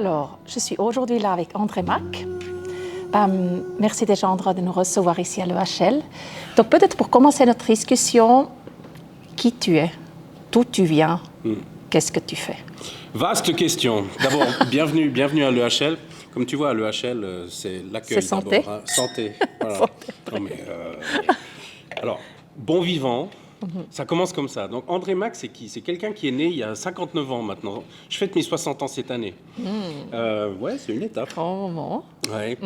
Alors, je suis aujourd'hui là avec André Mack. Merci déjà, André, de nous recevoir ici à l'EHL. Donc, peut-être pour commencer notre discussion, qui tu es, d'où tu viens, qu'est-ce que tu fais? Vaste question. D'abord, bienvenue à l'EHL. Comme tu vois, à l'EHL, c'est l'accueil santé. d'abord. Hein. Santé. Voilà. Santé. Non, mais, alors, bon vivant, ça commence comme ça. Donc, André Mack, c'est qui? C'est quelqu'un qui est né il y a 59 ans maintenant. Je fête mes 60 ans cette année. Ouais, c'est une étape. Grand moment. Ouais.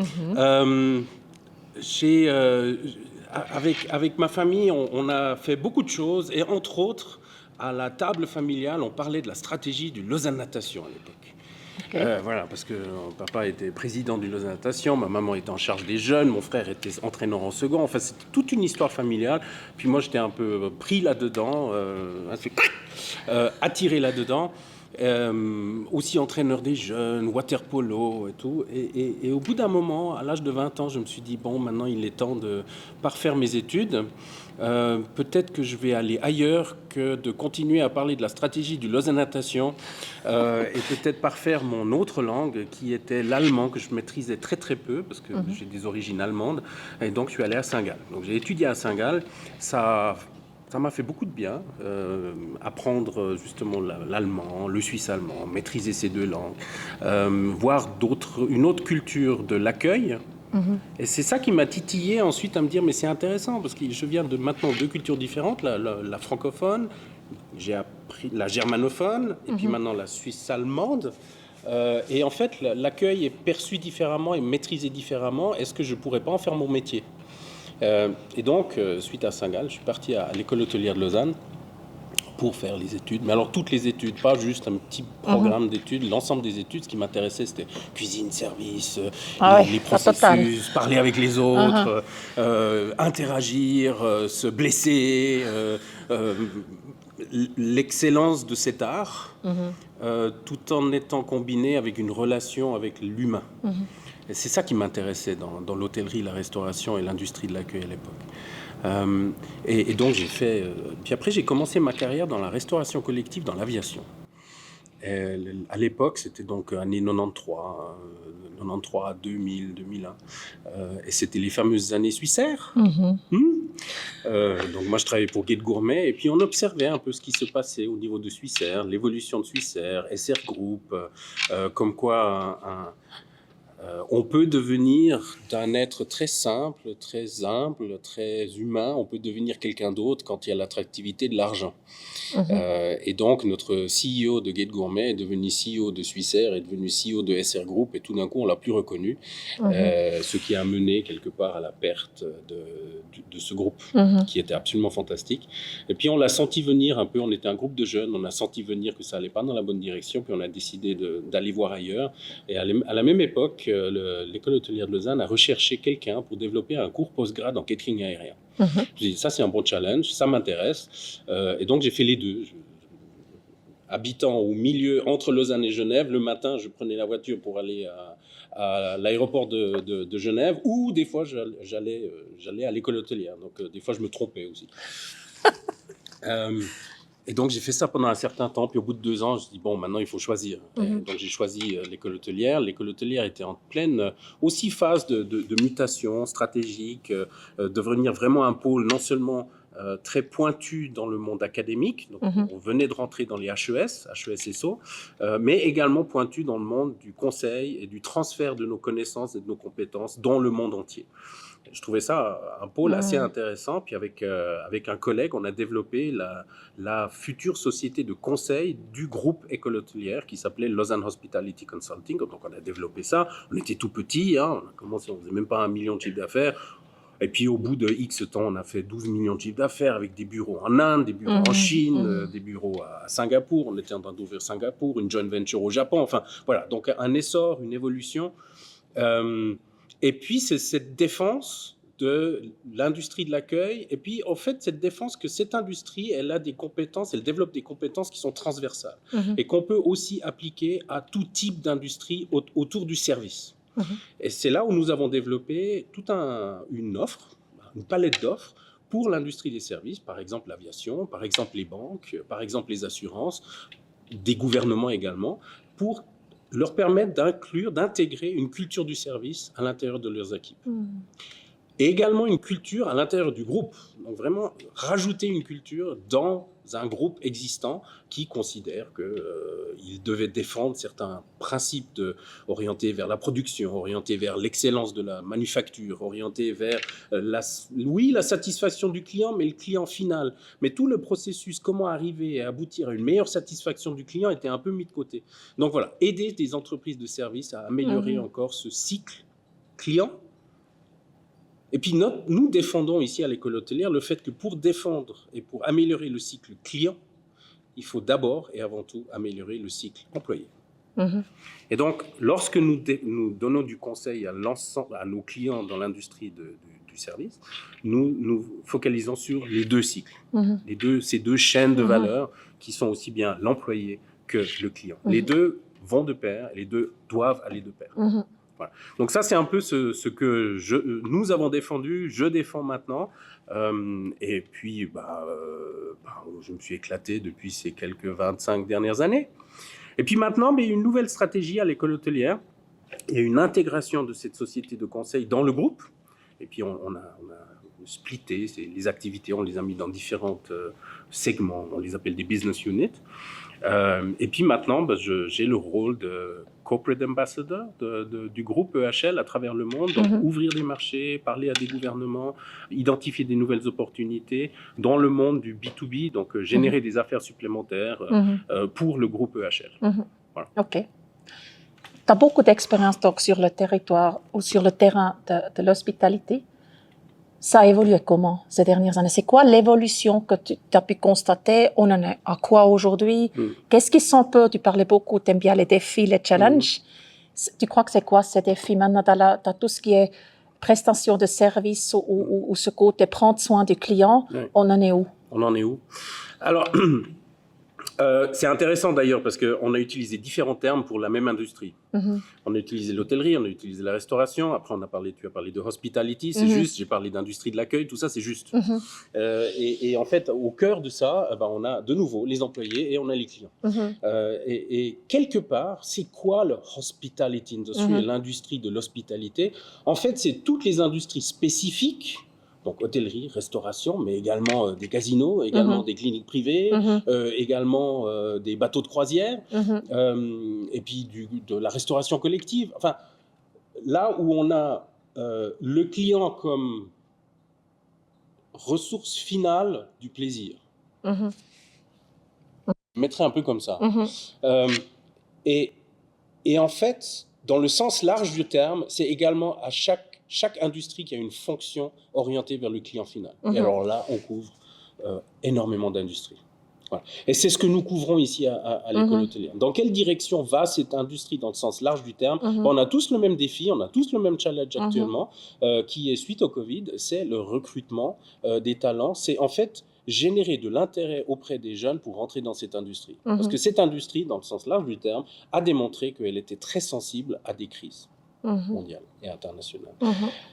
Avec ma famille, on a fait beaucoup de choses. Et entre autres, à la table familiale, on parlait de la stratégie du Lausanne Natation à l'époque. Okay. Voilà, parce que papa était président du Lausanne Natation, ma maman était en charge des jeunes, mon frère était entraîneur en second. Enfin, c'était toute une histoire familiale. Puis moi, j'étais un peu pris là-dedans, attiré là-dedans. Aussi entraîneur des jeunes, water polo et tout. Et au bout d'un moment, à l'âge de 20 ans, je me suis dit, bon, maintenant, il est temps de parfaire mes études. Peut-être que je vais aller ailleurs que de continuer à parler de la stratégie du Lausanne Natation et peut-être parfaire mon autre langue qui était l'allemand que je maîtrisais très très peu parce que j'ai des origines allemandes et donc je suis allé à Saint-Gall. Donc j'ai étudié à Saint-Gall, ça m'a fait beaucoup de bien, apprendre justement l'allemand, le suisse-allemand, maîtriser ces deux langues, voir une autre culture de l'accueil. Et c'est ça qui m'a titillé ensuite à me dire mais c'est intéressant parce que je viens de maintenant deux cultures différentes, la francophone, j'ai appris la germanophone et puis maintenant la suisse-allemande. Et en fait l'accueil est perçu différemment et maîtrisé différemment. Est-ce que je pourrais pas en faire mon métier? Et donc suite à Saint-Gall, je suis parti à l'école hôtelière de Lausanne pour faire les études. Mais alors toutes les études, pas juste un petit programme d'études, l'ensemble des études, ce qui m'intéressait c'était cuisine, service, les processus, parler avec les autres, interagir, se blesser, l'excellence de cet art, tout en étant combiné avec une relation avec l'humain. Et c'est ça qui m'intéressait dans l'hôtellerie, la restauration et l'industrie de l'accueil à l'époque. Et donc j'ai fait. Puis après j'ai commencé ma carrière dans la restauration collective dans l'aviation. À l'époque c'était donc année 93, 2000, 2001. Et c'était les fameuses années Swissair. Donc moi je travaillais pour Guide Gourmet et puis on observait un peu ce qui se passait au niveau de Swissair, l'évolution de Swissair, SR Group, comme quoi on peut devenir d'un être très simple, très humble, très humain, on peut devenir quelqu'un d'autre quand il y a l'attractivité de l'argent. Et donc notre CEO de Guide Gourmet est devenu CEO de Swissair, est devenu CEO de SR Group et tout d'un coup on l'a plus reconnu, ce qui a mené quelque part à la perte de ce groupe qui était absolument fantastique. Et puis on l'a senti venir un peu, on était un groupe de jeunes, on a senti venir que ça allait pas dans la bonne direction, puis on a décidé d'aller voir ailleurs. Et à la même époque, l'école hôtelière de Lausanne a recherché quelqu'un pour développer un cours post-grade en catering aérien. Je me suis dit, ça c'est un bon challenge, ça m'intéresse. Et donc j'ai fait les deux. Habitant au milieu, entre Lausanne et Genève, le matin je prenais la voiture pour aller à l'aéroport de Genève, ou des fois j'allais à l'école hôtelière. Donc des fois je me trompais aussi. Et donc j'ai fait ça pendant un certain temps, puis au bout de 2 ans, je dis bon, maintenant il faut choisir. Donc j'ai choisi l'école hôtelière. L'école hôtelière était en pleine aussi phase de mutation stratégique, devenir vraiment un pôle non seulement très pointu dans le monde académique, donc on venait de rentrer dans les HES-SO, mais également pointu dans le monde du conseil et du transfert de nos connaissances et de nos compétences dans le monde entier. Je trouvais ça un pôle assez intéressant. Puis avec un collègue, on a développé la future société de conseil du groupe école hôtelière qui s'appelait Lausanne Hospitality Consulting. Donc on a développé ça. On était tout petit, on a commencé, on faisait même pas 1 million de chiffre d'affaires. Et puis au bout de X temps, on a fait 12 millions de chiffre d'affaires avec des bureaux en Inde, des bureaux en Chine, des bureaux à Singapour. On était en train d'ouvrir Singapour, une joint venture au Japon. Enfin voilà, donc un essor, une évolution. Et puis, c'est cette défense de l'industrie de l'accueil. Et puis, en fait, cette défense que cette industrie, elle a des compétences, elle développe des compétences qui sont transversales et qu'on peut aussi appliquer à tout type d'industrie autour du service. Et c'est là où nous avons développé toute une offre, une palette d'offres pour l'industrie des services, par exemple l'aviation, par exemple les banques, par exemple les assurances, des gouvernements également, pour leur permettre d'intégrer une culture du service à l'intérieur de leurs équipes. Et également une culture à l'intérieur du groupe. Donc vraiment rajouter une culture dans un groupe existant qui considère qu'il devait défendre certains principes orientés vers la production, orientés vers l'excellence de la manufacture, orientés vers la satisfaction du client, mais le client final. Mais tout le processus, comment arriver à aboutir à une meilleure satisfaction du client était un peu mis de côté. Donc voilà, aider des entreprises de services à améliorer encore ce cycle client. Et puis nous défendons ici à l'école hôtelière le fait que pour défendre et pour améliorer le cycle client, il faut d'abord et avant tout améliorer le cycle employé. Et donc, lorsque nous donnons du conseil à nos clients dans l'industrie du service, nous focalisons sur les deux cycles, ces deux chaînes de valeur qui sont aussi bien l'employé que le client. Les deux vont de pair, les deux doivent aller de pair. Voilà. Donc ça, c'est un peu ce que nous avons défendu, je défends maintenant. Et puis, je me suis éclaté depuis ces quelques 25 dernières années. Et puis maintenant, il y a une nouvelle stratégie à l'école hôtelière. Il y a une intégration de cette société de conseil dans le groupe. Et puis, on a splitté les activités, on les a mis dans différents segments. On les appelle des business units. Et puis maintenant, j'ai le rôle de corporate ambassador du groupe EHL à travers le monde, donc ouvrir des marchés, parler à des gouvernements, identifier des nouvelles opportunités dans le monde du B2B, donc générer des affaires supplémentaires pour le groupe EHL. Voilà. OK. Tu as beaucoup d'expérience donc, sur le territoire ou sur le terrain de l'hospitalité. Ça a évolué comment ces dernières années? C'est quoi l'évolution que tu as pu constater? On en est à quoi aujourd'hui? Qu'est-ce qui sont peu? Tu parlais beaucoup, tu aimes bien les défis, les challenges. Tu crois que c'est quoi ces défis maintenant dans tout ce qui est prestation de service ou ce côté prendre soin du client? On en est où? On en est où? Alors, c'est intéressant d'ailleurs parce qu'on a utilisé différents termes pour la même industrie. On a utilisé l'hôtellerie, on a utilisé la restauration, après tu as parlé de hospitality, c'est juste, j'ai parlé d'industrie de l'accueil, tout ça c'est juste. Et en fait, au cœur de ça, on a de nouveau les employés et on a les clients. Et quelque part, c'est quoi le hospitality industry, l'industrie de l'hospitalité? En fait, c'est toutes les industries spécifiques. Donc hôtellerie, restauration, mais également des casinos, également des cliniques privées, également des bateaux de croisière, et puis de la restauration collective. Enfin, là où on a le client comme ressource finale du plaisir. Je mettrais un peu comme ça. Et en fait, dans le sens large du terme, c'est également à chaque industrie qui a une fonction orientée vers le client final. Et alors là, on couvre énormément d'industries. Voilà. Et c'est ce que nous couvrons ici à l'école hôtelière. Dans quelle direction va cette industrie dans le sens large du terme? On a tous le même défi, on a tous le même challenge actuellement, qui est suite au Covid, c'est le recrutement des talents. C'est en fait générer de l'intérêt auprès des jeunes pour rentrer dans cette industrie. Parce que cette industrie, dans le sens large du terme, a démontré qu'elle était très sensible à des crises mondiale et internationale.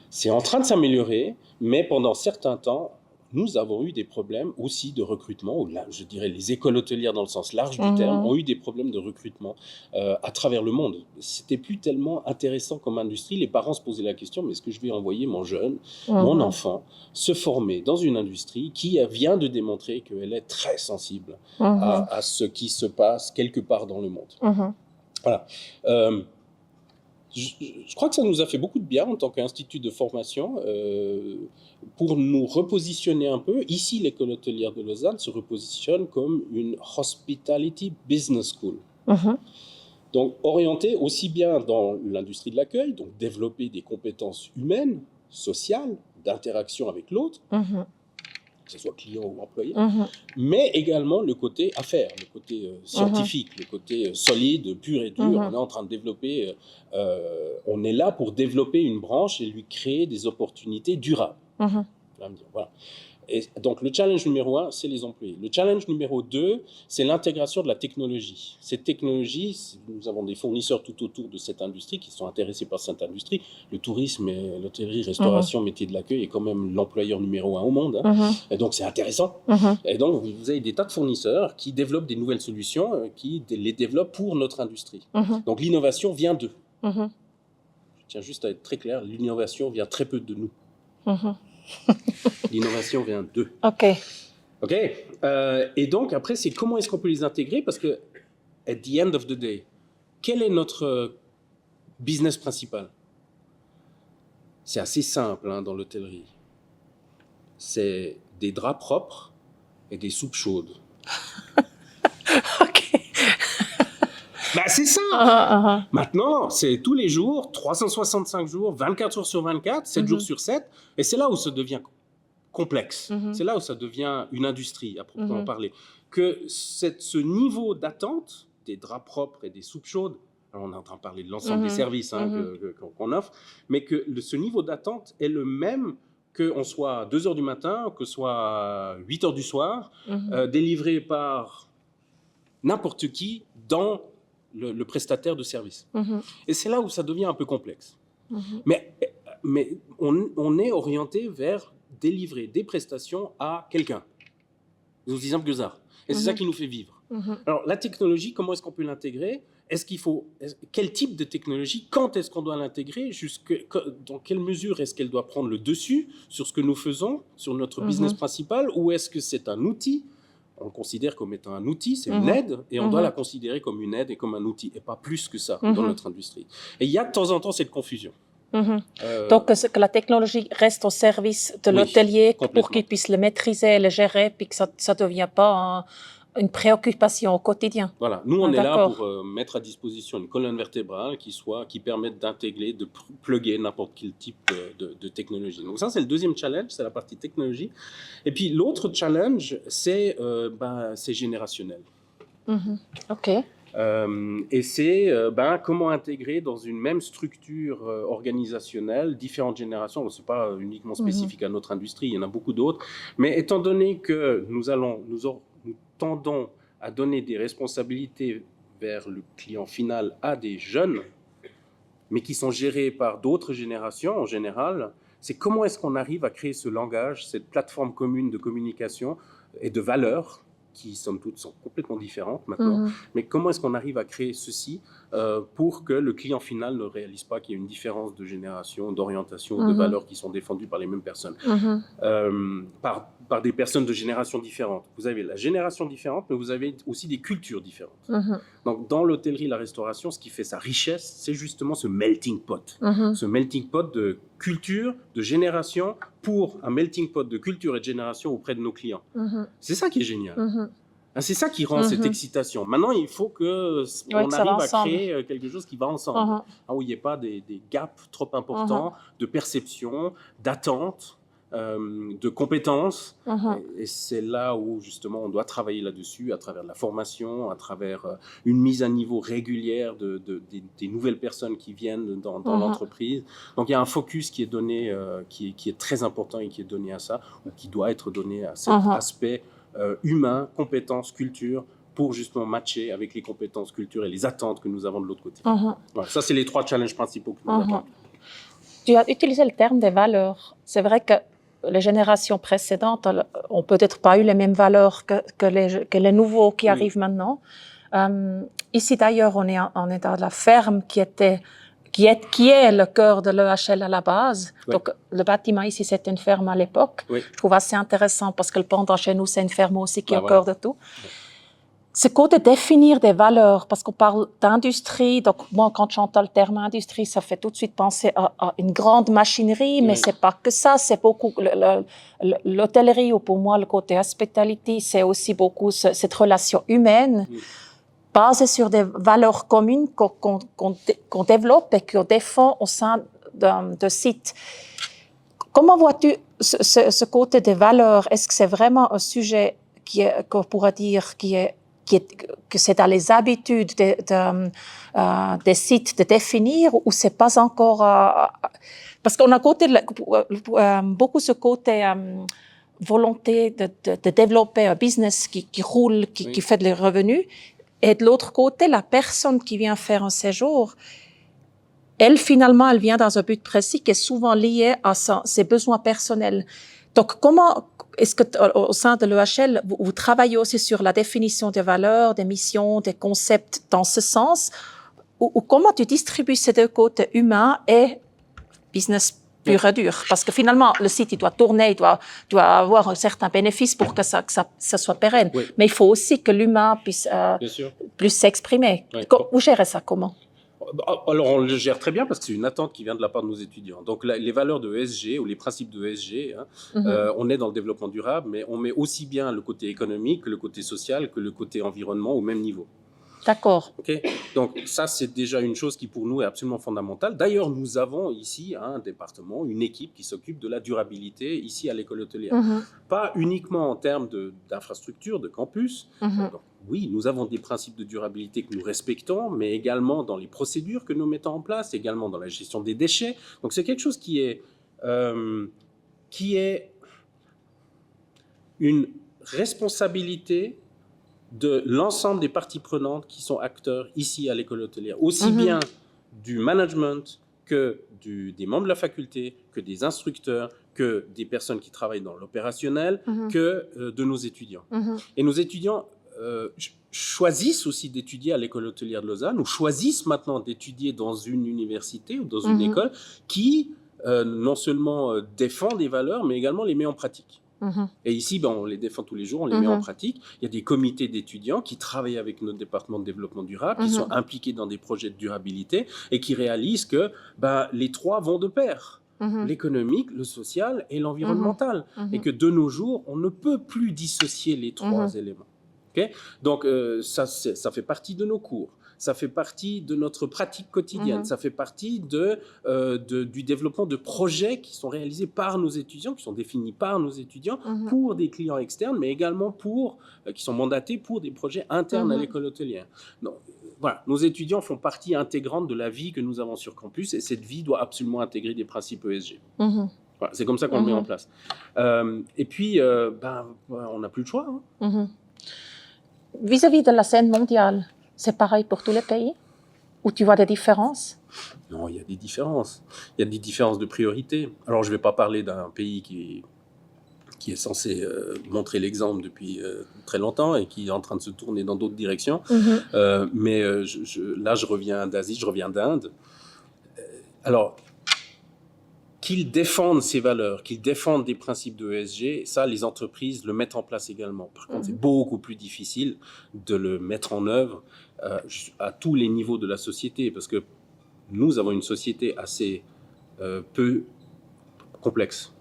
C'est en train de s'améliorer, mais pendant certains temps, nous avons eu des problèmes aussi de recrutement, ou là, je dirais les écoles hôtelières dans le sens large du terme ont eu des problèmes de recrutement à travers le monde. C'était plus tellement intéressant comme industrie. Les parents se posaient la question, mais est-ce que je vais envoyer mon jeune, mon enfant, se former dans une industrie qui vient de démontrer qu'elle est très sensible à ce qui se passe quelque part dans le monde. Voilà. Je crois que ça nous a fait beaucoup de bien en tant qu'institut de formation pour nous repositionner un peu. Ici, l'école hôtelière de Lausanne se repositionne comme une hospitality business school. Donc, orientée aussi bien dans l'industrie de l'accueil, donc développer des compétences humaines, sociales, d'interaction avec l'autre, que ce soit client ou employé, mais également le côté affaires, le côté scientifique, le côté solide, pur et dur. On est en train de développer, on est là pour développer une branche et lui créer des opportunités durables. Voilà. Et donc, le challenge numéro 1, c'est les employés. Le challenge numéro 2, c'est l'intégration de la technologie. Cette technologie, nous avons des fournisseurs tout autour de cette industrie qui sont intéressés par cette industrie. Le tourisme, et l'hôtellerie, restauration, métier de l'accueil est quand même l'employeur numéro 1 au monde. Et donc, c'est intéressant. Et donc, vous avez des tas de fournisseurs qui développent des nouvelles solutions, qui les développent pour notre industrie. Donc, l'innovation vient d'eux. Je tiens juste à être très clair, l'innovation vient très peu de nous. L'innovation vient d'eux. OK. Et donc, après, c'est comment est-ce qu'on peut les intégrer? Parce que, at the end of the day, quel est notre business principal? C'est assez simple dans l'hôtellerie. C'est des draps propres et des soupes chaudes. OK. C'est ça. Maintenant, c'est tous les jours, 365 jours, 24 heures sur 24, 7 jours sur 7. Et c'est là où ça devient complexe. C'est là où ça devient une industrie, à proprement parler. Que ce niveau d'attente des draps propres et des soupes chaudes, alors on est en train de parler de l'ensemble des services qu'on offre, mais que ce niveau d'attente est le même qu'on soit à 2 heures du matin, que ce soit à 8 heures du soir, délivré par n'importe qui dans le prestataire de service. Et c'est là où ça devient un peu complexe. Mais on est orienté vers délivrer des prestations à quelqu'un. C'est aussi simple que ça. Et c'est ça qui nous fait vivre. Alors, la technologie, comment est-ce qu'on peut l'intégrer? Quel type de technologie? Quand est-ce qu'on doit l'intégrer? Dans quelle mesure est-ce qu'elle doit prendre le dessus sur ce que nous faisons, sur notre business principal? Ou est-ce que c'est un outil? On le considère comme étant un outil, c'est une aide, et on doit la considérer comme une aide et comme un outil, et pas plus que ça dans notre industrie. Et il y a de temps en temps cette confusion. Donc, que la technologie reste au service de l'hôtelier pour qu'il puisse le maîtriser, le gérer, puis que ça ne devient pas une préoccupation au quotidien. Voilà, nous on est là pour mettre à disposition une colonne vertébrale qui permette d'intégrer, de plugger n'importe quel type de technologie. Donc ça, c'est le deuxième challenge, c'est la partie technologie. Et puis l'autre challenge, c'est générationnel. OK. Et c'est comment intégrer dans une même structure organisationnelle différentes générations. Ce n'est pas uniquement spécifique à notre industrie, il y en a beaucoup d'autres. Mais étant donné que nous tendons à donner des responsabilités vers le client final à des jeunes, mais qui sont gérés par d'autres générations en général, c'est comment est-ce qu'on arrive à créer ce langage, cette plateforme commune de communication et de valeurs qui, somme toute, sont complètement différentes maintenant. Mais comment est-ce qu'on arrive à créer ceci pour que le client final ne réalise pas qu'il y a une différence de génération, d'orientation, de valeurs qui sont défendues par les mêmes personnes, par des personnes de générations différentes. Vous avez la génération différente, mais vous avez aussi des cultures différentes. Donc, dans l'hôtellerie, la restauration, ce qui fait sa richesse, c'est justement ce melting pot. Ce melting pot de culture, de génération, pour un melting pot de culture et de génération auprès de nos clients. C'est ça qui est génial. C'est ça qui rend cette excitation. Maintenant, il faut qu'on arrive à créer quelque chose qui va ensemble, où il n'y ait pas des gaps trop importants de perception, d'attente, de compétences. Et c'est là où, justement, on doit travailler là-dessus, à travers de la formation, à travers une mise à niveau régulière des nouvelles personnes qui viennent dans l'entreprise. Donc, il y a un focus qui est donné, qui est très important et qui est donné à ça, ou qui doit être donné à cet aspect humain, compétences, culture, pour justement matcher avec les compétences, culture et les attentes que nous avons de l'autre côté. Voilà, ça, c'est les 3 challenges principaux que nous avons. Tu as utilisé le terme des valeurs. C'est vrai que les générations précédentes ont peut-être pas eu les mêmes valeurs que les nouveaux qui arrivent maintenant. Ici, d'ailleurs, on est dans la ferme qui est le cœur de l'EHL à la base. Donc, le bâtiment ici, c'était une ferme à l'époque. Je trouve assez intéressant parce que le pendant chez nous, c'est une ferme aussi qui est au cœur de tout. Ce côté de définir des valeurs, parce qu'on parle d'industrie, donc moi, quand j'entends le terme industrie, ça fait tout de suite penser à une grande machinerie, mais c'est pas que ça, c'est beaucoup l'hôtellerie, ou pour moi, le côté hospitality, c'est aussi beaucoup cette relation humaine, basée sur des valeurs communes qu'on développe et qu'on défend au sein de sites. Comment vois-tu ce côté des valeurs? Est-ce que c'est vraiment un sujet qu'on pourrait dire que c'est dans les habitudes des sites de définir, ou c'est pas encore... parce qu'on a beaucoup ce côté volonté de développer un business qui roule, qui fait des revenus. Et de l'autre côté, la personne qui vient faire un séjour, elle, finalement, elle vient dans un but précis qui est souvent lié à ses besoins personnels. Donc, comment est-ce que, au sein de l'EHL, vous travaillez aussi sur la définition des valeurs, des missions, des concepts dans ce sens, ou comment tu distribues ces deux côtés humains et business pur et dur? Parce que finalement, le site, il doit tourner, il doit avoir un certain bénéfice pour que ça soit pérenne. Oui. Mais il faut aussi que l'humain puisse plus s'exprimer. Oui. Vous gérez ça comment? Alors, on le gère très bien parce que c'est une attente qui vient de la part de nos étudiants. Donc, les valeurs de ESG ou les principes de ESG, on est dans le développement durable, mais on met aussi bien le côté économique que le côté social, que le côté environnement au même niveau. D'accord. Okay. Donc, ça, c'est déjà une chose qui, pour nous, est absolument fondamentale. D'ailleurs, nous avons ici un département, une équipe qui s'occupe de la durabilité ici à l'école hôtelière. Pas uniquement en termes d'infrastructures, de campus. Donc, oui, nous avons des principes de durabilité que nous respectons, mais également dans les procédures que nous mettons en place, également dans la gestion des déchets. Donc, c'est quelque chose qui est une responsabilité de l'ensemble des parties prenantes qui sont acteurs ici à l'école hôtelière, aussi bien du management que des membres de la faculté, que des instructeurs, que des personnes qui travaillent dans l'opérationnel, que de nos étudiants. Et nos étudiants choisissent aussi d'étudier à l'école hôtelière de Lausanne, ou choisissent maintenant d'étudier dans une université ou dans une école qui non seulement défend des valeurs, mais également les met en pratique. Et ici, on les défend tous les jours, on les met en pratique. Il y a des comités d'étudiants qui travaillent avec notre département de développement durable, qui sont impliqués dans des projets de durabilité et qui réalisent que les trois vont de pair. L'économique, le social et l'environnemental. Et que de nos jours, on ne peut plus dissocier les trois éléments. Okay? Donc, ça fait partie de nos cours. Ça fait partie de notre pratique quotidienne. Ça fait partie du développement de projets qui sont réalisés par nos étudiants, qui sont définis par nos étudiants pour des clients externes, mais également qui sont mandatés pour des projets internes à l'école hôtelière. Donc, voilà, nos étudiants font partie intégrante de la vie que nous avons sur campus et cette vie doit absolument intégrer des principes ESG. Voilà, c'est comme ça qu'on le met en place. Et puis, on n'a plus le choix. Vis-à-vis de la scène mondiale, c'est pareil pour tous les pays? Ou tu vois des différences? Non, il y a des différences. Il y a des différences de priorité. Alors, je ne vais pas parler d'un pays qui est censé montrer l'exemple depuis très longtemps et qui est en train de se tourner dans d'autres directions. Mais là, je reviens d'Asie, je reviens d'Inde. Alors, qu'ils défendent ces valeurs, qu'ils défendent des principes de ESG, ça, les entreprises le mettent en place également. Par contre, c'est beaucoup plus difficile de le mettre en œuvre à tous les niveaux de la société, parce que nous avons une société assez peu complexe.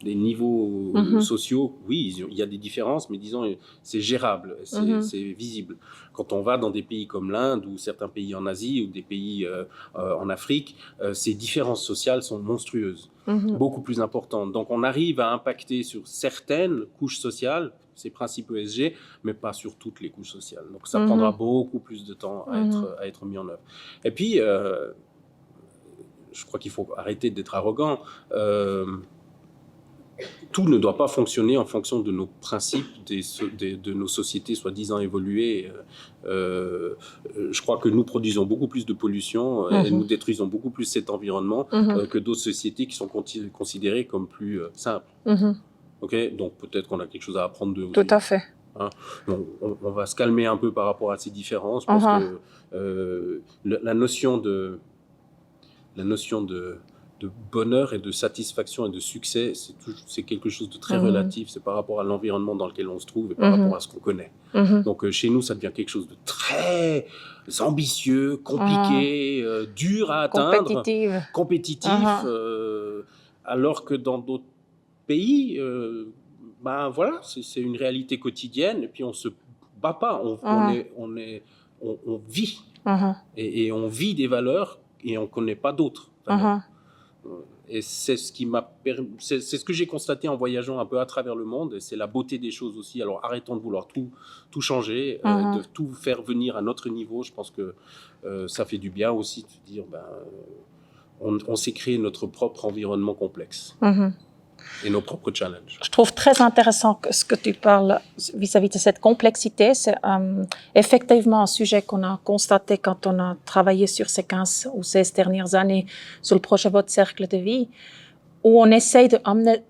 Des niveaux sociaux, oui, il y a des différences, mais disons, c'est gérable, c'est visible. Quand on va dans des pays comme l'Inde, ou certains pays en Asie, ou des pays en Afrique, ces différences sociales sont monstrueuses, beaucoup plus importantes. Donc, on arrive à impacter sur certaines couches sociales, ces principes ESG, mais pas sur toutes les couches sociales. Donc, ça prendra beaucoup plus de temps à être mis en œuvre. Et puis, je crois qu'il faut arrêter d'être arrogant. Tout ne doit pas fonctionner en fonction de nos principes, de nos sociétés soi-disant évoluées. Je crois que nous produisons beaucoup plus de pollution et nous détruisons beaucoup plus cet environnement que d'autres sociétés qui sont considérées comme plus simples. Okay? Donc peut-être qu'on a quelque chose à apprendre d'eux aussi. Tout à fait. Hein? On va se calmer un peu par rapport à ces différences parce que la notion de bonheur et de satisfaction et de succès, c'est quelque chose de très relatif. C'est par rapport à l'environnement dans lequel on se trouve et par rapport à ce qu'on connaît. Donc, chez nous, ça devient quelque chose de très ambitieux, compliqué, dur à atteindre. Compétitif. Alors que dans d'autres pays, voilà, c'est une réalité quotidienne et puis on se bat pas. On vit. Et on vit des valeurs et on connaît pas d'autres valeurs. Et c'est ce que j'ai constaté en voyageant un peu à travers le monde, et c'est la beauté des choses aussi. Alors arrêtons de vouloir tout changer, de tout faire venir à notre niveau. Je pense que ça fait du bien aussi de dire on s'est créé notre propre environnement complexe. et nos propres challenges. Je trouve très intéressant ce que tu parles vis-à-vis de cette complexité. C'est effectivement un sujet qu'on a constaté quand on a travaillé sur ces 15 ou 16 dernières années sur le projet Votre Cercle de Vie, où on essaye d'amener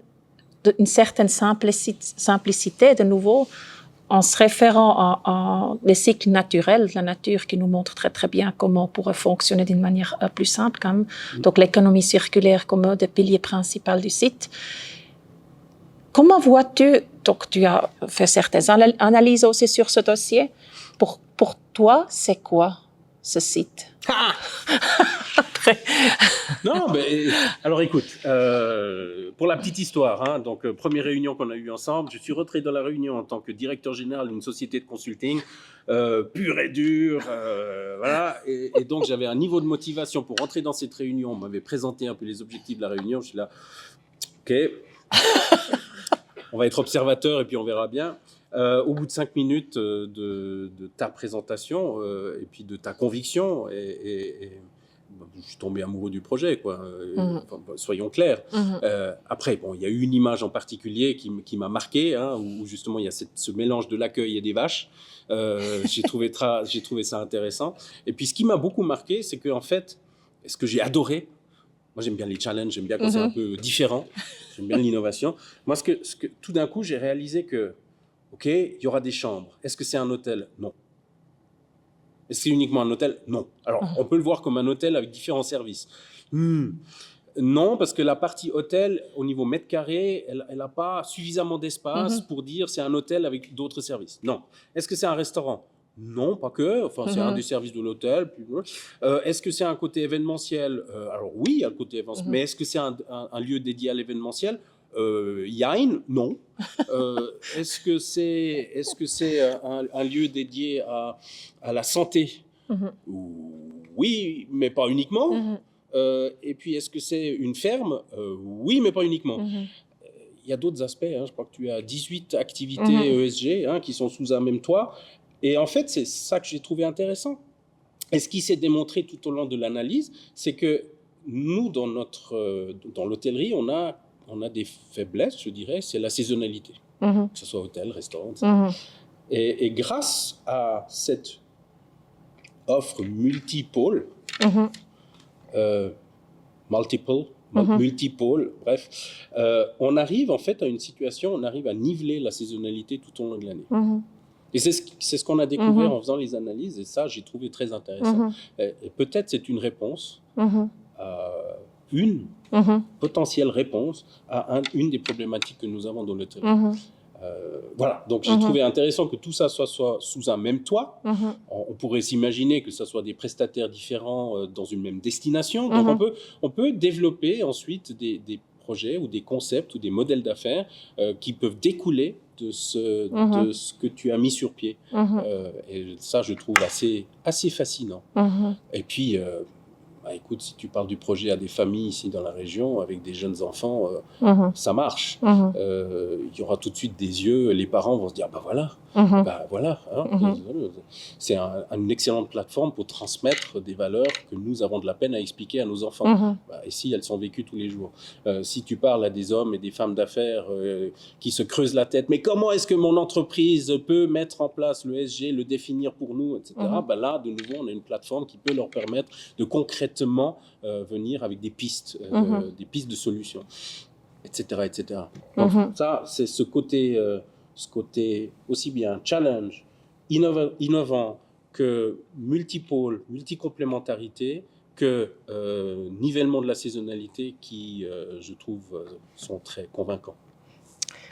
une certaine simplicité de nouveau, en se référant à les cycles naturels de la nature qui nous montrent très très bien comment on pourrait fonctionner d'une manière plus simple quand même. Donc l'économie circulaire comme un des piliers principaux du site. Comment vois-tu, donc tu as fait certaines analyses aussi sur ce dossier, pour toi c'est quoi ce site? Non, mais alors écoute, pour la petite histoire, hein, donc première réunion qu'on a eue ensemble, je suis rentré dans la réunion en tant que directeur général d'une société de consulting, pur et dur, voilà, et donc j'avais un niveau de motivation pour rentrer dans cette réunion. On m'avait présenté un peu les objectifs de la réunion, je suis là, ok, on va être observateur et puis on verra bien. Au bout de 5 minutes de ta présentation et puis de ta conviction, et je suis tombé amoureux du projet, quoi. Enfin, soyons clairs. Après, bon, il y a eu une image en particulier qui m'a marqué, hein, où justement il y a ce mélange de l'accueil et des vaches. J'ai trouvé ça intéressant. Et puis ce qui m'a beaucoup marqué, c'est qu'en fait, ce que j'ai adoré, moi j'aime bien les challenges, j'aime bien quand c'est un peu différent, j'aime bien l'innovation. Moi, ce que tout d'un coup, j'ai réalisé que, ok, il y aura des chambres. Est-ce que c'est un hôtel? Non. Est-ce que c'est uniquement un hôtel? Non. Alors, on peut le voir comme un hôtel avec différents services. Non, parce que la partie hôtel, au niveau mètre carré, elle n'a pas suffisamment d'espace pour dire c'est un hôtel avec d'autres services. Non. Est-ce que c'est un restaurant? Non, pas que. Enfin, c'est un des services de l'hôtel. Est-ce que c'est un côté événementiel? Alors oui, il y a le côté événementiel. Mais est-ce que c'est un lieu dédié à l'événementiel? Yain, non. Est-ce que c'est un lieu dédié à la santé? Oui, mais pas uniquement. Et puis, est-ce que c'est une ferme? Oui, mais pas uniquement. Il y a d'autres aspects. Hein. Je crois que tu as 18 activités ESG qui sont sous un même toit. Et en fait, c'est ça que j'ai trouvé intéressant. Et ce qui s'est démontré tout au long de l'analyse, c'est que nous, dans l'hôtellerie, on a des faiblesses, je dirais, c'est la saisonnalité, que ce soit hôtel, restaurant, etc. Et grâce à cette offre multipôle, multipôle, bref, on arrive en fait à une situation, on arrive à niveler la saisonnalité tout au long de l'année. Et c'est ce qu'on a découvert en faisant les analyses, et ça, j'ai trouvé très intéressant. Et peut-être c'est une réponse une potentielle réponse à une des problématiques que nous avons dans l'hôtellerie. Voilà, donc j'ai trouvé intéressant que tout ça soit sous un même toit. On pourrait s'imaginer que ce soit des prestataires différents dans une même destination. Donc on peut développer ensuite des projets ou des concepts ou des modèles d'affaires qui peuvent découler de ce que tu as mis sur pied. Et ça, je trouve assez fascinant. Et puis... écoute, si tu parles du projet à des familles ici dans la région avec des jeunes enfants, ça marche. Il y aura tout de suite des yeux, les parents vont se dire voilà. Hein, c'est une excellente plateforme pour transmettre des valeurs que nous avons de la peine à expliquer à nos enfants. Ici, elles sont vécues tous les jours. Si tu parles à des hommes et des femmes d'affaires qui se creusent la tête, mais comment est-ce que mon entreprise peut mettre en place le ESG, le définir pour nous, etc. Là, de nouveau, on a une plateforme qui peut leur permettre de concrètement venir avec des pistes de solutions, etc. etc. Donc, ça, c'est ce côté aussi bien challenge, innovant que multipôle, multicomplémentarité, que nivellement de la saisonnalité qui, je trouve, sont très convaincants.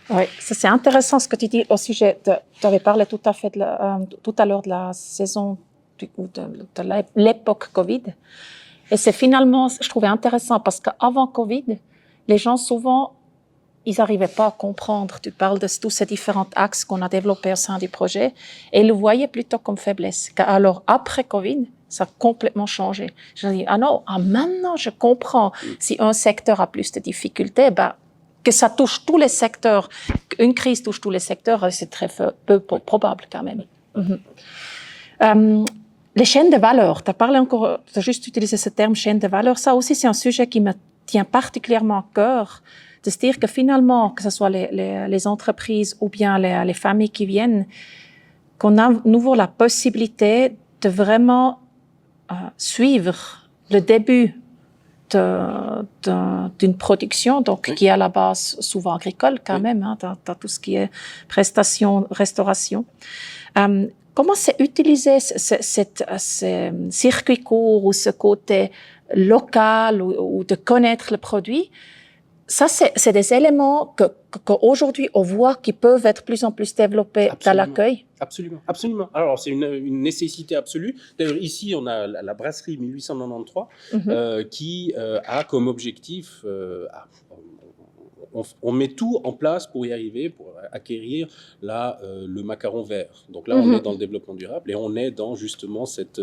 Oui, c'est intéressant ce que tu dis au sujet tu avais parlé tout à l'heure de la saison, de l'époque Covid. Et c'est finalement, je trouvais intéressant parce qu'avant Covid, les gens souvent, ils n'arrivaient pas à comprendre. Tu parles de tous ces différents axes qu'on a développés au sein du projet et ils le voyaient plutôt comme faiblesse. Alors après Covid, ça a complètement changé. Je dis, maintenant je comprends. Si un secteur a plus de difficultés, que ça touche tous les secteurs, qu'une crise touche tous les secteurs, c'est très peu probable quand même. Les chaînes de valeur, tu as juste utilisé ce terme chaîne de valeur, ça aussi c'est un sujet qui me tient particulièrement à cœur de se dire que finalement, que ce soit les entreprises ou bien les familles qui viennent, qu'on a à nouveau la possibilité de vraiment suivre le début d'une production, donc qui est à la base souvent agricole quand même, dans tout ce qui est prestations, restauration. Comment c'est utilisé ce circuit court ou ce côté local ou de connaître le produit? Ça, c'est des éléments qu'aujourd'hui on voit qui peuvent être de plus en plus développés dans l'accueil. Absolument, absolument. Alors, c'est une nécessité absolue. D'ailleurs, ici, on a la brasserie 1893 qui a comme objectif... on met tout en place pour y arriver, pour acquérir le macaron vert. Donc là, on est dans le développement durable et on est dans justement cet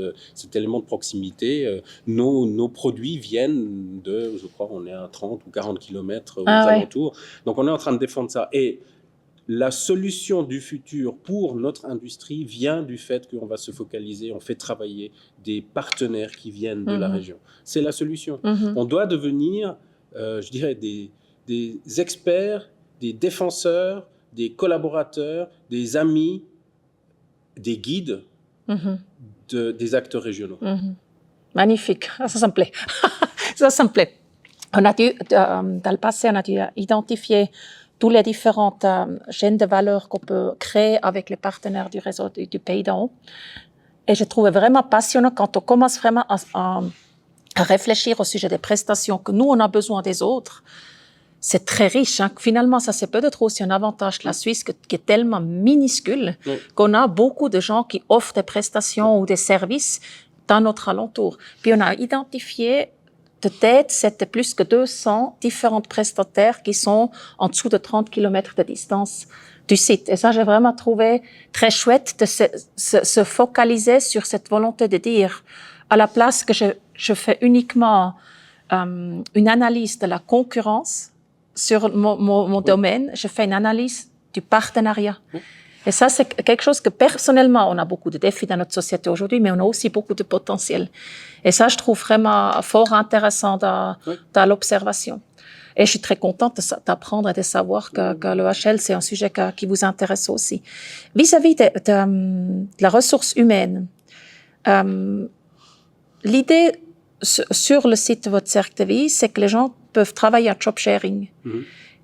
élément de proximité. Nos produits viennent de, je crois, on est à 30 ou 40 kilomètres aux alentours. Donc on est en train de défendre ça. Et la solution du futur pour notre industrie vient du fait qu'on va se focaliser, on fait travailler des partenaires qui viennent de la région. C'est la solution. On doit devenir, je dirais, des experts, des défenseurs, des collaborateurs, des amis, des guides des acteurs régionaux. Magnifique, ça me plaît. Ça me plaît. On a dû, dans le passé, on a dû identifier tous les différentes chaînes de valeur qu'on peut créer avec les partenaires du réseau du Pays d'en Haut. Et je trouvais vraiment passionnant quand on commence vraiment à réfléchir au sujet des prestations, que nous, on a besoin des autres. C'est très riche. Finalement, ça, c'est peut-être aussi un avantage de la Suisse qui est tellement minuscule qu'on a beaucoup de gens qui offrent des prestations ou des services dans notre alentour. Puis, on a identifié de tête, c'était plus que 200 différents prestataires qui sont en dessous de 30 km de distance du site. Et ça, j'ai vraiment trouvé très chouette de se focaliser sur cette volonté de dire, à la place que je fais uniquement une analyse de la concurrence sur mon domaine, je fais une analyse du partenariat. Et ça, c'est quelque chose que personnellement, on a beaucoup de défis dans notre société aujourd'hui, mais on a aussi beaucoup de potentiel. Et ça, je trouve vraiment fort intéressant dans l'observation. Et je suis très contente d'apprendre et de savoir que le HL, c'est un sujet qui vous intéresse aussi. Vis-à-vis de la ressource humaine, l'idée sur le site de votre cercle de vie, c'est que les gens peuvent travailler à job sharing.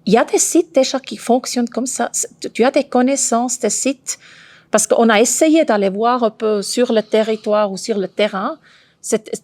Il y a des sites déjà qui fonctionnent comme ça. Tu as des connaissances des sites, parce qu'on a essayé d'aller voir un peu sur le territoire ou sur le terrain.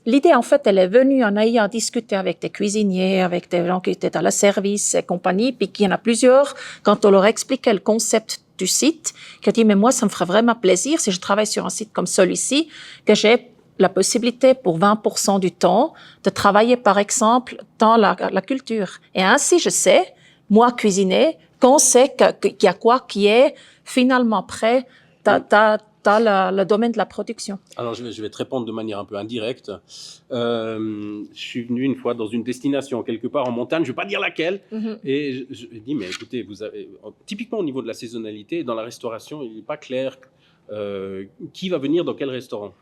L'idée, en fait, elle est venue en ayant discuté avec des cuisiniers, avec des gens qui étaient dans le service et compagnie, puis qu'il y en a plusieurs, quand on leur expliquait le concept du site, qui ont dit, mais moi, ça me ferait vraiment plaisir si je travaille sur un site comme celui-ci, que j'ai la possibilité pour 20% du temps de travailler, par exemple, dans la culture. Et ainsi, je sais, moi, cuisiner, qu'on sait qu'il y a quoi qui est finalement prêt dans le domaine de la production. Alors, je vais te répondre de manière un peu indirecte. Je suis venu une fois dans une destination, quelque part en montagne, je ne vais pas dire laquelle, et je dis, mais écoutez, vous avez, typiquement au niveau de la saisonnalité, dans la restauration, il n'est pas clair qui va venir dans quel restaurant.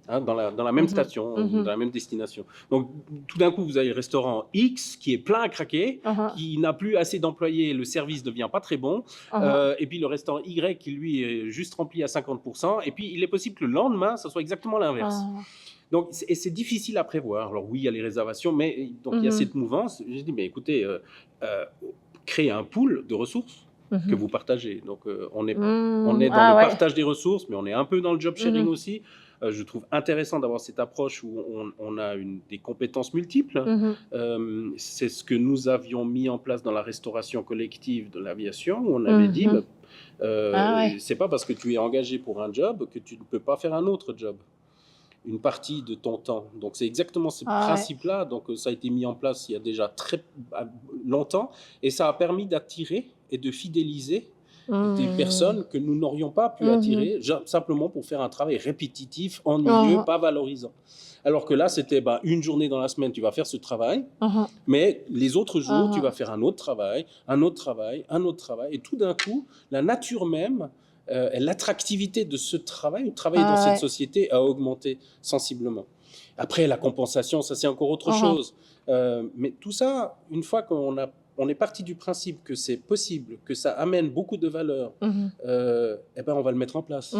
Dans la même station, dans la même destination. Donc, tout d'un coup, vous avez le restaurant X qui est plein à craquer, qui n'a plus assez d'employés, le service ne devient pas très bon, et puis le restaurant Y qui, lui, est juste rempli à 50%, et puis il est possible que le lendemain, ça soit exactement l'inverse. Donc, c'est difficile à prévoir. Alors oui, il y a les réservations, mais donc, il y a cette mouvance. J'ai dit, mais écoutez, créez un pool de ressources que vous partagez. Donc, on est dans le partage des ressources, mais on est un peu dans le job sharing aussi. Je trouve intéressant d'avoir cette approche où on a des compétences multiples. C'est ce que nous avions mis en place dans la restauration collective de l'aviation, où on avait dit, c'est pas parce que tu es engagé pour un job que tu ne peux pas faire un autre job. Une partie de ton temps. Donc, c'est exactement ce principe-là. Donc, ça a été mis en place il y a déjà très longtemps et ça a permis d'attirer et de fidéliser des personnes que nous n'aurions pas pu attirer simplement pour faire un travail répétitif, ennuyeux, pas valorisant. Alors que là, c'était une journée dans la semaine, tu vas faire ce travail, mais les autres jours, tu vas faire un autre travail, un autre travail, un autre travail. Et tout d'un coup, la nature même et l'attractivité de ce travail, travailler dans cette société a augmenté sensiblement. Après, la compensation, ça c'est encore autre chose. Mais tout ça, une fois qu'on a on est parti du principe que c'est possible, que ça amène beaucoup de valeur, eh ben on va le mettre en place.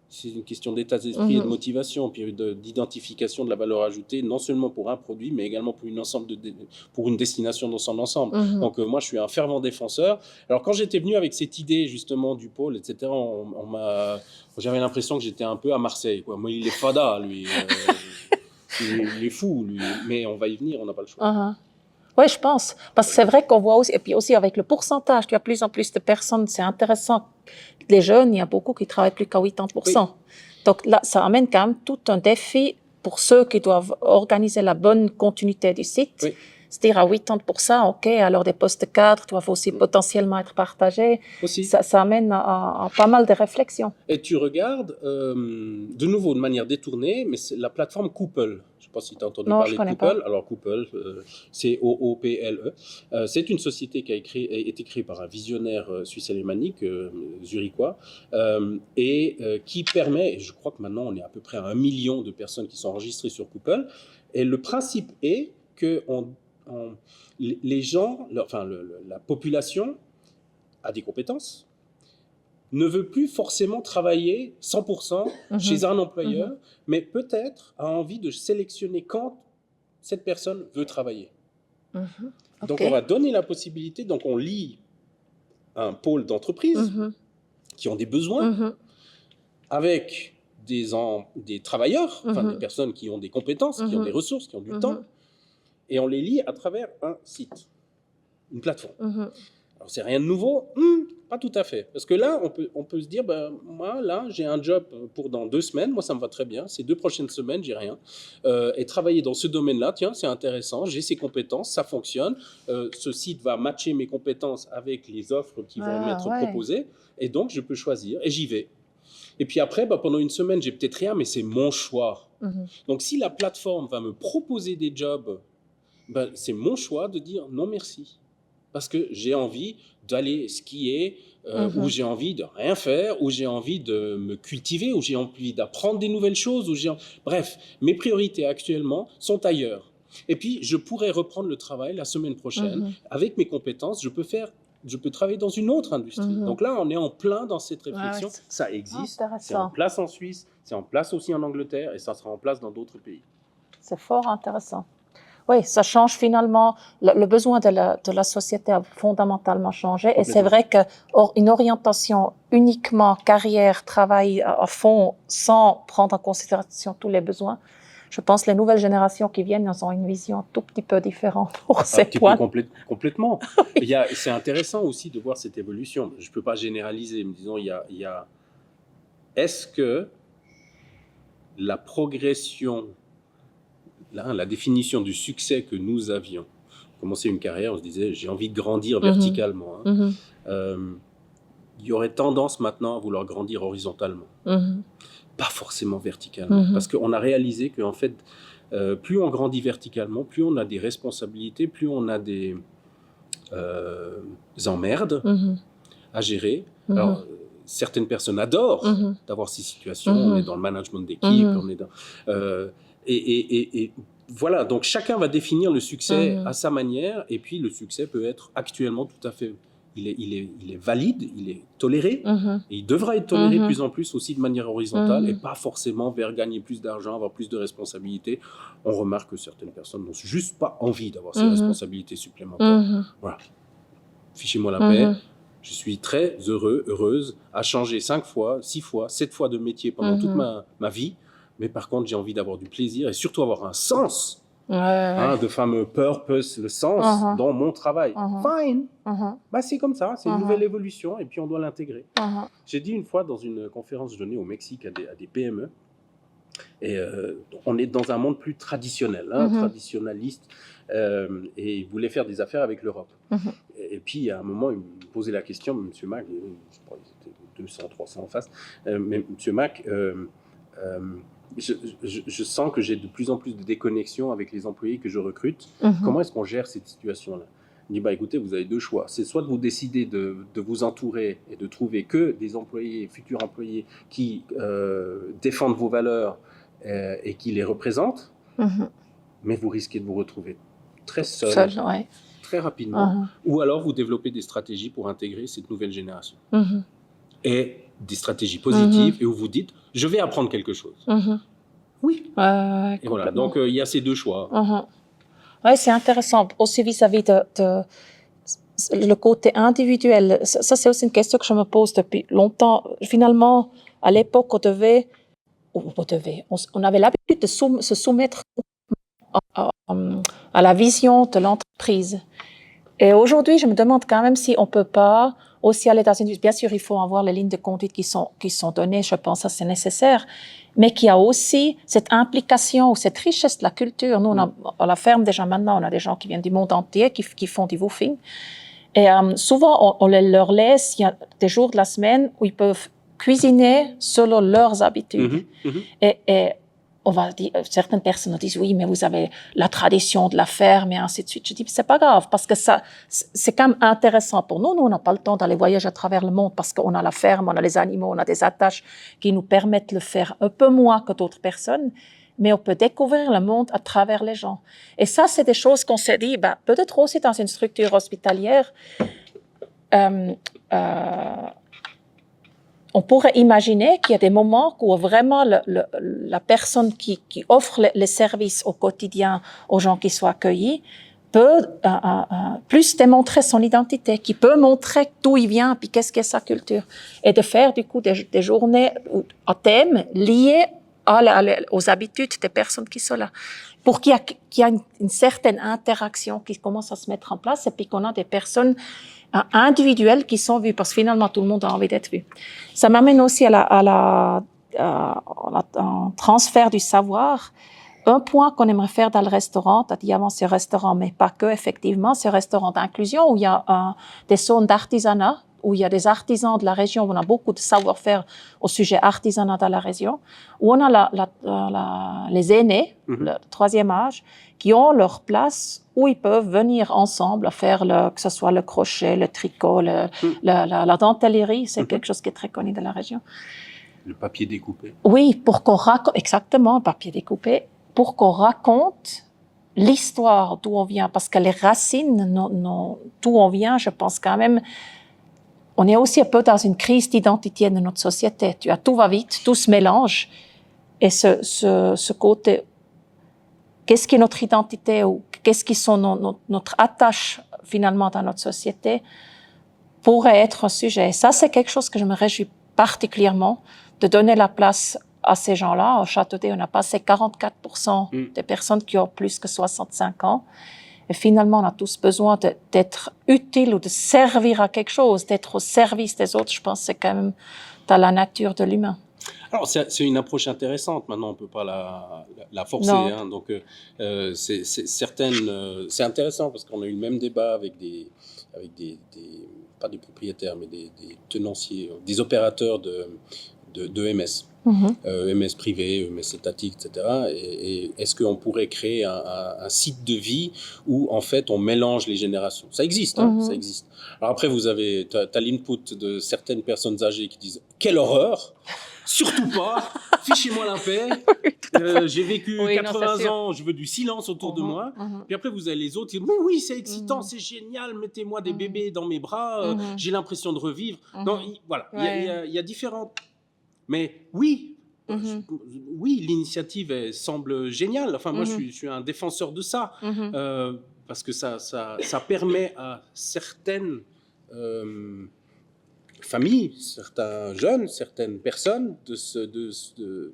C'est une question d'état d'esprit et de motivation, puis d'identification de la valeur ajoutée, non seulement pour un produit, mais également pour une destination dans son ensemble. Donc moi, je suis un fervent défenseur. Alors quand j'étais venu avec cette idée justement du pôle, etc., j'avais l'impression que j'étais un peu à Marseille, quoi. Moi, il est fada, lui. Il est fou, lui. Mais on va y venir, on n'a pas le choix. Oui, je pense. Parce que c'est vrai qu'on voit aussi, et puis aussi avec le pourcentage, tu as plus en plus de personnes, c'est intéressant. Les jeunes, il y a beaucoup qui travaillent plus qu'à 80%. Oui. Donc là, ça amène quand même tout un défi pour ceux qui doivent organiser la bonne continuité du site. Oui. C'est-à-dire à 80%, OK, alors des postes cadres doivent aussi potentiellement être partagés. Aussi. Ça amène à pas mal de réflexions. Et tu regardes, de nouveau, de manière détournée, mais c'est la plateforme Coopple. Je ne sais pas si tu as entendu parler de Coopple. Pas. Alors Coopple, c'est Oople. C'est une société qui a été créée par un visionnaire suisse alémanique, zurichois, et qui permet, et je crois que maintenant on est à peu près à 1 million de personnes qui sont enregistrées sur Coopple. Et le principe est que les gens, la population a des compétences, ne veut plus forcément travailler 100% chez un employeur, mais peut-être a envie de sélectionner quand cette personne veut travailler. Okay. Donc on va donner la possibilité, donc on lie un pôle d'entreprise qui ont des besoins avec des travailleurs, des personnes qui ont des compétences, qui ont des ressources, qui ont du temps, et on les lie à travers un site, une plateforme. Alors, c'est rien de nouveau, pas tout à fait. Parce que là, on peut se dire, moi, là, j'ai un job pour dans 2 semaines, moi, ça me va très bien. Ces 2 prochaines semaines, j'ai rien. Et travailler dans ce domaine-là, tiens, c'est intéressant, j'ai ces compétences, ça fonctionne. Ce site va matcher mes compétences avec les offres qui vont m'être proposées. Et donc, je peux choisir et j'y vais. Et puis après, pendant 1 semaine, j'ai peut-être rien, mais c'est mon choix. Donc, si la plateforme va me proposer des jobs, c'est mon choix de dire non merci. Parce que j'ai envie d'aller skier, ou j'ai envie de rien faire, ou j'ai envie de me cultiver, ou j'ai envie d'apprendre des nouvelles choses. Bref, mes priorités actuellement sont ailleurs. Et puis, je pourrais reprendre le travail la semaine prochaine. Avec mes compétences, je peux travailler dans une autre industrie. Donc là, on est en plein dans cette réflexion. Ça existe, c'est en place en Suisse, c'est en place aussi en Angleterre, et ça sera en place dans d'autres pays. C'est fort intéressant. Oui, ça change finalement, le besoin de la société a fondamentalement changé. Et c'est vrai qu'une orientation uniquement carrière, travail à fond, sans prendre en considération tous les besoins, je pense que les nouvelles générations qui viennent, elles ont une vision un tout petit peu différente pour ces points. Complètement. C'est intéressant aussi de voir cette évolution. Je ne peux pas généraliser, mais disons, est-ce que la progression, la définition du succès que nous avions, commencer une carrière, on se disait j'ai envie de grandir verticalement. Il y aurait tendance maintenant à vouloir grandir horizontalement, pas forcément verticalement, parce qu'on a réalisé qu'en fait, plus on grandit verticalement, plus on a des responsabilités, plus on a des emmerdes à gérer. Alors, certaines personnes adorent d'avoir ces situations, on est dans le management d'équipe, on est dans... Et voilà, donc chacun va définir le succès à sa manière, et puis le succès peut être actuellement tout à fait, il est valide, il est toléré, et il devra être toléré de plus en plus aussi de manière horizontale, et pas forcément vers gagner plus d'argent, avoir plus de responsabilités. On remarque que certaines personnes n'ont juste pas envie d'avoir ces responsabilités supplémentaires. Voilà, fichez-moi la paix. Je suis très heureuse à changer 5 fois, 6 fois, 7 fois de métier pendant toute ma vie. Mais par contre, j'ai envie d'avoir du plaisir et surtout avoir un sens, de fameux purpose, le sens dans mon travail. Fine, c'est comme ça, c'est une nouvelle évolution et puis on doit l'intégrer. J'ai dit une fois dans une conférence que je donnais au Mexique à des PME, et on est dans un monde plus traditionnel, traditionnaliste, et ils voulaient faire des affaires avec l'Europe. Et puis à un moment, ils me posaient la question, M. Mac, je crois qu'ils étaient 200, 300 en face, mais M. Mac... je sens que j'ai de plus en plus de déconnexion avec les employés que je recrute. Comment est-ce qu'on gère cette situation-là? Il dit, écoutez, vous avez 2 choix. C'est soit de vous décider de vous entourer et de trouver que des employés, futurs employés, qui défendent vos valeurs et qui les représentent, mais vous risquez de vous retrouver très seul, ouais. très rapidement, ou alors vous développez des stratégies pour intégrer cette nouvelle génération. Et des stratégies positives, et où vous dites, je vais apprendre quelque chose. Oui. Et voilà, donc il y a ces deux choix. Oui, c'est intéressant. Aussi vis-à-vis de le côté individuel. Ça, c'est aussi une question que je me pose depuis longtemps. Finalement, à l'époque, on avait l'habitude de se soumettre à la vision de l'entreprise. Et aujourd'hui, je me demande quand même si on ne peut pas aussi aller dans une... Bien sûr, il faut avoir les lignes de conduite qui sont données, je pense que c'est nécessaire, mais qu'il y a aussi cette implication ou cette richesse de la culture. Nous, à la ferme, déjà maintenant, on a des gens qui viennent du monde entier, qui font du woofing. Et souvent, on leur laisse, il y a des jours de la semaine où ils peuvent cuisiner selon leurs habitudes. Et on va dire, certaines personnes disent oui, mais vous avez la tradition de la ferme et ainsi de suite. Je dis c'est pas grave parce que ça, c'est quand même intéressant pour nous. Nous, on n'a pas le temps d'aller voyager à travers le monde parce qu'on a la ferme, on a les animaux, on a des attaches qui nous permettent de le faire un peu moins que d'autres personnes. Mais on peut découvrir le monde à travers les gens. Et ça, c'est des choses qu'on s'est dit, peut-être aussi dans une structure hospitalière, on pourrait imaginer qu'il y a des moments où vraiment la personne qui offre les services au quotidien aux gens qui sont accueillis peut plus démontrer son identité, qui peut montrer d'où il vient, puis qu'est-ce qu'est sa culture. Et de faire du coup des journées à thème liés aux habitudes des personnes qui sont là. Pour qu'il y ait une certaine interaction qui commence à se mettre en place et puis qu'on a des personnes individuelles qui sont vues parce que finalement tout le monde a envie d'être vu. Ça m'amène aussi à un transfert du savoir. Un point qu'on aimerait faire dans le restaurant, tu as dit avant ce restaurant, mais pas que, effectivement, ce restaurant d'inclusion où il y a des zones d'artisanat, où il y a des artisans de la région, où on a beaucoup de savoir-faire au sujet artisanat dans la région, où on a les aînés, le troisième âge, qui ont leur place où ils peuvent venir ensemble à faire que ce soit le crochet, le tricot, la dentellerie, c'est quelque chose qui est très connu de la région. Le papier découpé. Oui, pour qu'on raconte, exactement, papier découpé, pour qu'on raconte l'histoire d'où on vient, parce que les racines, d'où on vient, je pense quand même, on est aussi un peu dans une crise d'identité de notre société. Tout va vite, tout se mélange. Et ce côté, qu'est-ce qui est notre identité ou qu'est-ce qui sont notre attache finalement dans notre société pourrait être un sujet. Et ça, c'est quelque chose que je me réjouis particulièrement de donner la place à ces gens-là. Au Châteaudet, on a passé 44% des personnes qui ont plus que 65 ans. Et finalement, on a tous besoin d'être utiles ou de servir à quelque chose, d'être au service des autres. Je pense que c'est quand même dans la nature de l'humain. Alors, c'est une approche intéressante. Maintenant, on ne peut pas la forcer. Hein. Donc, c'est intéressant parce qu'on a eu le même débat avec pas des propriétaires, mais des tenanciers, des opérateurs de EMS. EMS privé, EMS étatique, etc. Et est-ce qu'on pourrait créer un site de vie où, en fait, on mélange les générations? Ça existe, hein, ça existe. Alors après, t'as l'input de certaines personnes âgées qui disent « Quelle horreur ! Surtout pas, fichez-moi la paix, j'ai vécu 80 ans, je veux du silence autour de moi. » Puis après, vous avez les autres qui disent « Oui, c'est excitant, c'est génial, mettez-moi des bébés dans mes bras, j'ai l'impression de revivre. » Donc, voilà, il y a différentes... Mais oui, l'initiative semble géniale. Enfin, moi, je suis un défenseur de ça, parce que ça permet à certaines familles, certains jeunes, certaines personnes de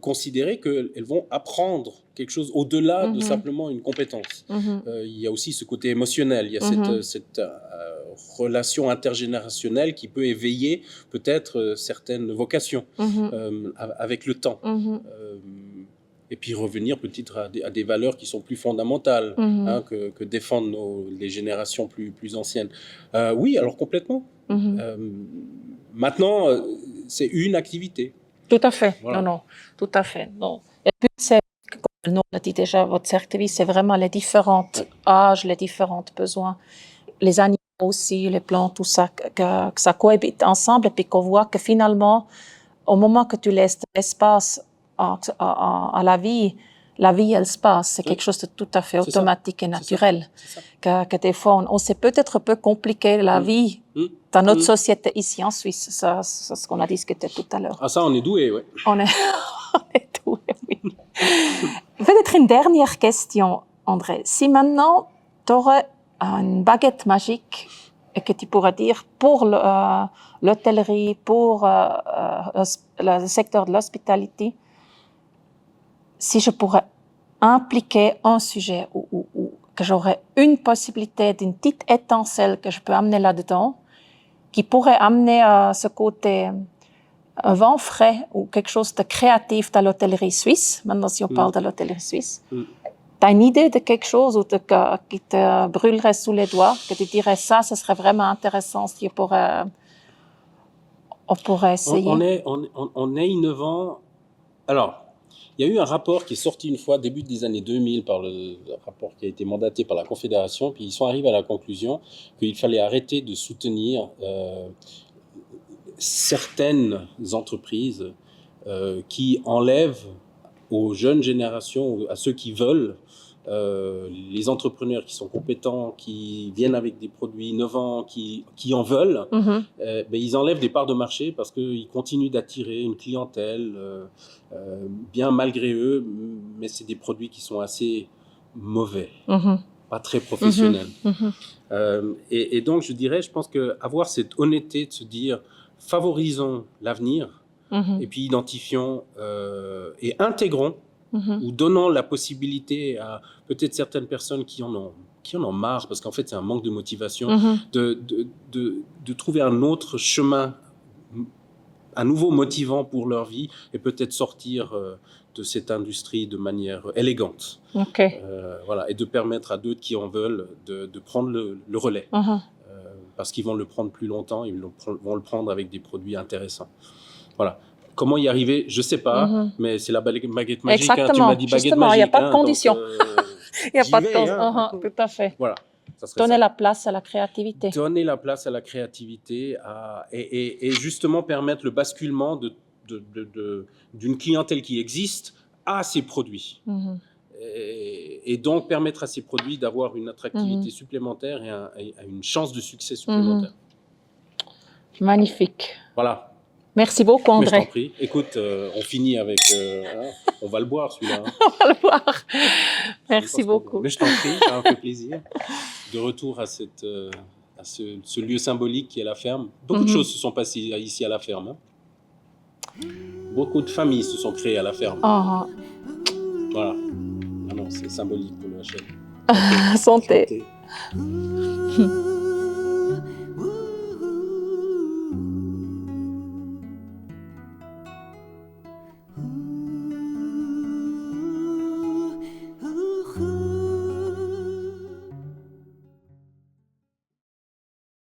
considérer qu'elles vont apprendre quelque chose au-delà de simplement une compétence. Il y a aussi ce côté émotionnel, il y a cette relation intergénérationnelle qui peut éveiller peut-être certaines vocations avec le temps. Et puis revenir peut-être à des valeurs qui sont plus fondamentales que défendent les générations plus anciennes. Oui, alors complètement. Maintenant, c'est une activité. Tout à fait. Voilà. Non, tout à fait. Non. Et puis, comme nous l'a dit déjà, votre service, c'est vraiment les différents âges, les différents besoins, les animaux aussi, les plantes, tout ça, que ça cohabite ensemble et puis qu'on voit que finalement, au moment que tu laisses de l'espace à la vie, la vie, elle se passe. C'est Oui. quelque chose de tout à fait C'est ça. automatique et C'est ça. naturel. C'est ça. Que des fois, on s'est peut-être un peu compliqué la vie dans notre société ici en Suisse. Ça, c'est ce qu'on a discuté tout à l'heure. Ah, ça, on est doué, oui. On est, on est doué, oui. Peut-être une dernière question, André. Si maintenant, tu aurais une baguette magique et que tu pourrais dire pour l'hôtellerie, pour le secteur de l'hospitalité, si je pourrais impliquer un sujet ou que j'aurais une possibilité d'une petite étincelle que je peux amener là-dedans, qui pourrait amener à ce côté un vent frais ou quelque chose de créatif dans l'hôtellerie suisse, maintenant si on parle de l'hôtellerie suisse, tu as une idée de quelque chose qui te brûlerait sous les doigts, que tu dirais ça, ce serait vraiment intéressant si on pourrait essayer. On est innovant. Alors, il y a eu un rapport qui est sorti une fois, début des années 2000, par le rapport qui a été mandaté par la Confédération, puis ils sont arrivés à la conclusion qu'il fallait arrêter de soutenir certaines entreprises qui enlèvent aux jeunes générations, à ceux qui veulent, les entrepreneurs qui sont compétents, qui viennent avec des produits innovants, qui en veulent, ils enlèvent des parts de marché parce qu'ils continuent d'attirer une clientèle bien malgré eux, mais c'est des produits qui sont assez mauvais, pas très professionnels. Et donc, je dirais, je pense qu'avoir cette honnêteté de se dire, favorisons l'avenir, et puis identifions et intégrons ou donnant la possibilité à peut-être certaines personnes qui en ont marre, parce qu'en fait c'est un manque de motivation, de trouver un autre chemin, à nouveau motivant pour leur vie, et peut-être sortir de cette industrie de manière élégante. Voilà, et de permettre à d'autres qui en veulent de prendre le relais. Parce qu'ils vont le prendre plus longtemps, ils vont le prendre avec des produits intéressants. Voilà. Comment y arriver, je ne sais pas, mais c'est la baguette magique. Exactement. Tu m'as dit baguette justement, magique. Il n'y a pas de condition. Il n'y a pas de condition. Tout à fait. Voilà. Donner la place à la créativité. Donner la place à la créativité et justement permettre le basculement d'une clientèle qui existe à ces produits. Et donc permettre à ces produits d'avoir une attractivité supplémentaire et une chance de succès supplémentaire. Magnifique. Voilà. Merci beaucoup, André. Mais je t'en prie. Écoute, on finit avec... on va le boire, celui-là. On va le boire. Merci beaucoup. Mais je t'en prie, ça m'a fait plaisir. De retour à ce lieu symbolique qui est la ferme. Beaucoup de choses se sont passées ici à la ferme. Beaucoup de familles se sont créées à la ferme. Voilà. Ah non, c'est symbolique pour le HL. Santé.